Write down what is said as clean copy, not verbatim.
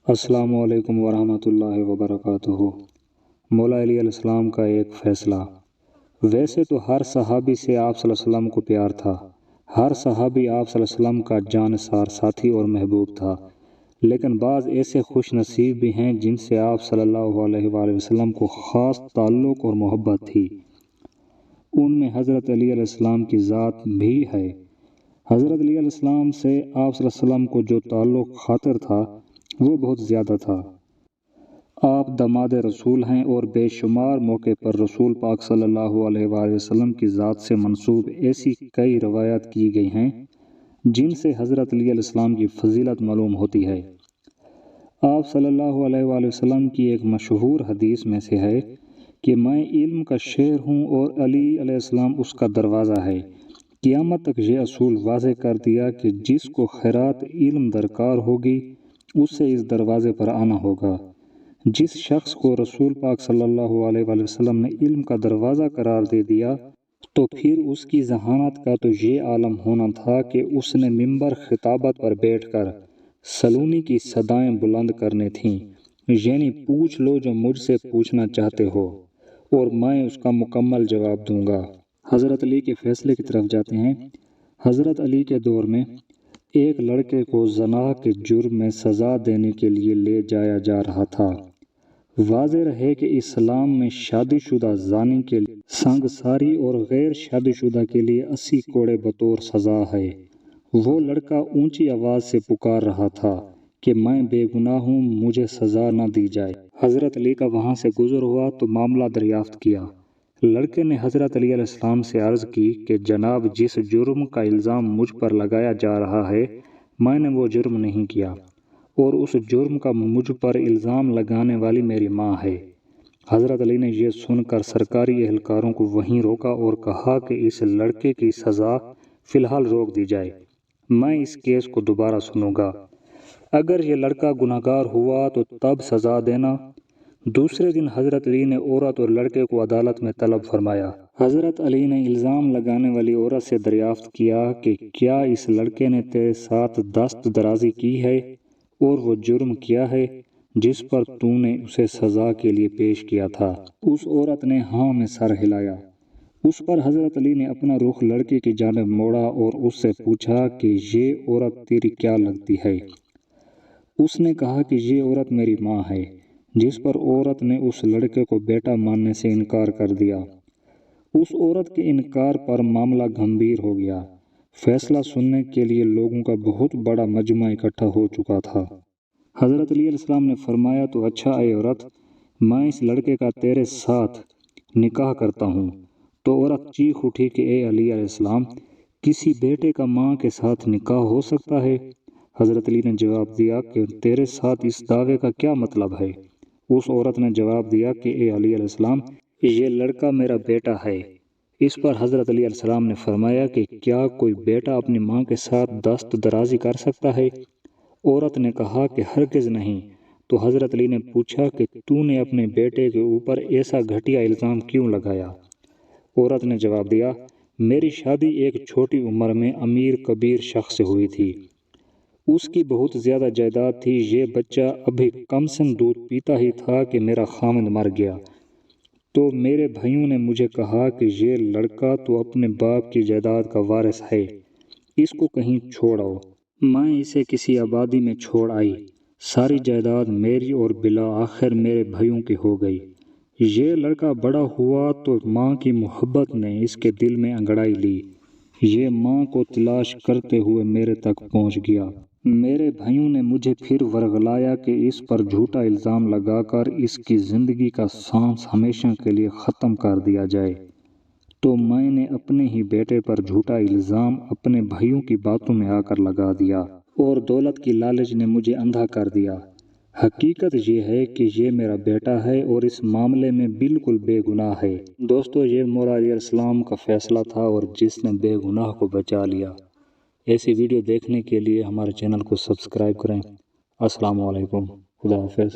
السلام علیکم ورحمۃ اللہ وبرکاتہ۔ مولا علی علیہ السلام کا ایک فیصلہ۔ ویسے تو ہر صحابی سے آپ صلی اللہ علیہ وسلم کو پیار تھا، ہر صحابی آپ صلی اللہ علیہ وسلم کا جانثار ساتھی اور محبوب تھا، لیکن بعض ایسے خوش نصیب بھی ہیں جن سے آپ صلی اللہ علیہ وآلہ وسلم کو خاص تعلق اور محبت تھی۔ ان میں حضرت علی علیہ السلام کی ذات بھی ہے۔ حضرت علی علیہ السلام سے آپ صلی اللہ علیہ وسلم کو جو تعلق خاطر تھا وہ بہت زیادہ تھا۔ آپ داماد رسول ہیں اور بے شمار موقع پر رسول پاک صلی اللہ علیہ وآلہ وسلم کی ذات سے منسوب ایسی کئی روایات کی گئی ہیں جن سے حضرت علی علیہ السلام کی فضیلت معلوم ہوتی ہے۔ آپ صلی اللہ علیہ وآلہ وسلم کی ایک مشہور حدیث میں سے ہے کہ میں علم کا شہر ہوں اور علی علیہ السلام اس کا دروازہ ہے۔ قیامت تک یہ اصول واضح کر دیا کہ جس کو خیرات علم درکار ہوگی اس سے اس دروازے پر آنا ہوگا۔ جس شخص کو رسول پاک صلی اللہ علیہ وآلہ وسلم نے علم کا دروازہ قرار دے دیا تو پھر اس کی ذہانت کا تو یہ عالم ہونا تھا کہ اس نے منبر خطابت پر بیٹھ کر سلونی کی صدائیں بلند کرنی تھیں، یعنی پوچھ لو جو مجھ سے پوچھنا چاہتے ہو اور میں اس کا مکمل جواب دوں گا۔ حضرت علی کے فیصلے کی طرف جاتے ہیں۔ حضرت علی کے دور میں ایک لڑکے کو زنا کے جرم میں سزا دینے کے لیے لے جایا جا رہا تھا۔ واضح رہے کہ اسلام میں شادی شدہ زانی کے لیے سنگساری اور غیر شادی شدہ کے لیے 80 کوڑے بطور سزا ہے۔ وہ لڑکا اونچی آواز سے پکار رہا تھا کہ میں بے گناہ ہوں، مجھے سزا نہ دی جائے۔ حضرت علی کا وہاں سے گزر ہوا تو معاملہ دریافت کیا۔ لڑکے نے حضرت علی علیہ السلام سے عرض کی کہ جناب، جس جرم کا الزام مجھ پر لگایا جا رہا ہے میں نے وہ جرم نہیں کیا، اور اس جرم کا مجھ پر الزام لگانے والی میری ماں ہے۔ حضرت علی نے یہ سن کر سرکاری اہلکاروں کو وہیں روکا اور کہا کہ اس لڑکے کی سزا فی الحال روک دی جائے، میں اس کیس کو دوبارہ سنوں گا۔ اگر یہ لڑکا گنہگار ہوا تو تب سزا دینا۔ دوسرے دن حضرت علی نے عورت اور لڑکے کو عدالت میں طلب فرمایا۔ حضرت علی نے الزام لگانے والی عورت سے دریافت کیا کہ کیا اس لڑکے نے تیرے ساتھ دست درازی کی ہے اور وہ جرم کیا ہے جس پر تو نے اسے سزا کے لیے پیش کیا تھا؟ اس عورت نے ہاں میں سر ہلایا۔ اس پر حضرت علی نے اپنا رخ لڑکے کی جانب موڑا اور اس سے پوچھا کہ یہ عورت تیری کیا لگتی ہے؟ اس نے کہا کہ یہ عورت میری ماں ہے، جس پر عورت نے اس لڑکے کو بیٹا ماننے سے انکار کر دیا۔ اس عورت کے انکار پر معاملہ گھمبیر ہو گیا۔ فیصلہ سننے کے لیے لوگوں کا بہت بڑا مجمع اکٹھا ہو چکا تھا۔ حضرت علی علیہ السلام نے فرمایا تو اچھا اے عورت، میں اس لڑکے کا تیرے ساتھ نکاح کرتا ہوں۔ تو عورت چیخ اٹھی کہ اے علی علیہ السلام، کسی بیٹے کا ماں کے ساتھ نکاح ہو سکتا ہے؟ حضرت علی نے جواب دیا کہ تیرے ساتھ اس دعوے کا کیا مطلب ہے؟ اس عورت نے جواب دیا کہ اے علی علیہ السلام، یہ لڑکا میرا بیٹا ہے۔ اس پر حضرت علی علیہ السلام نے فرمایا کہ کیا کوئی بیٹا اپنی ماں کے ساتھ دست درازی کر سکتا ہے؟ عورت نے کہا کہ ہرگز نہیں۔ تو حضرت علی نے پوچھا کہ تو نے اپنے بیٹے کے اوپر ایسا گھٹیا الزام کیوں لگایا؟ عورت نے جواب دیا، میری شادی ایک چھوٹی عمر میں امیر کبیر شخص سے ہوئی تھی، اس کی بہت زیادہ جائیداد تھی، یہ بچہ ابھی کم سن دودھ پیتا ہی تھا کہ میرا خامند مر گیا، تو میرے بھائیوں نے مجھے کہا کہ یہ لڑکا تو اپنے باپ کی جائیداد کا وارث ہے، اس کو کہیں چھوڑ آؤ۔ میں اسے کسی آبادی میں چھوڑ آئی، ساری جائیداد میری اور بالآخر میرے بھائیوں کی ہو گئی۔ یہ لڑکا بڑا ہوا تو ماں کی محبت نے اس کے دل میں انگڑائی لی، یہ ماں کو تلاش کرتے ہوئے میرے تک پہنچ گیا۔ میرے بھائیوں نے مجھے پھر ورغلایا کہ اس پر جھوٹا الزام لگا کر اس کی زندگی کا سانس ہمیشہ کے لیے ختم کر دیا جائے، تو میں نے اپنے ہی بیٹے پر جھوٹا الزام اپنے بھائیوں کی باتوں میں آ کر لگا دیا، اور دولت کی لالچ نے مجھے اندھا کر دیا۔ حقیقت یہ ہے کہ یہ میرا بیٹا ہے اور اس معاملے میں بالکل بے گناہ ہے۔ دوستو، یہ مولا علی علیہ السلام کا فیصلہ تھا اور جس نے بے گناہ کو بچا لیا۔ ایسی ویڈیو دیکھنے کے لیے ہمارے چینل کو سبسکرائب کریں۔ السلام علیکم، خدا حافظ۔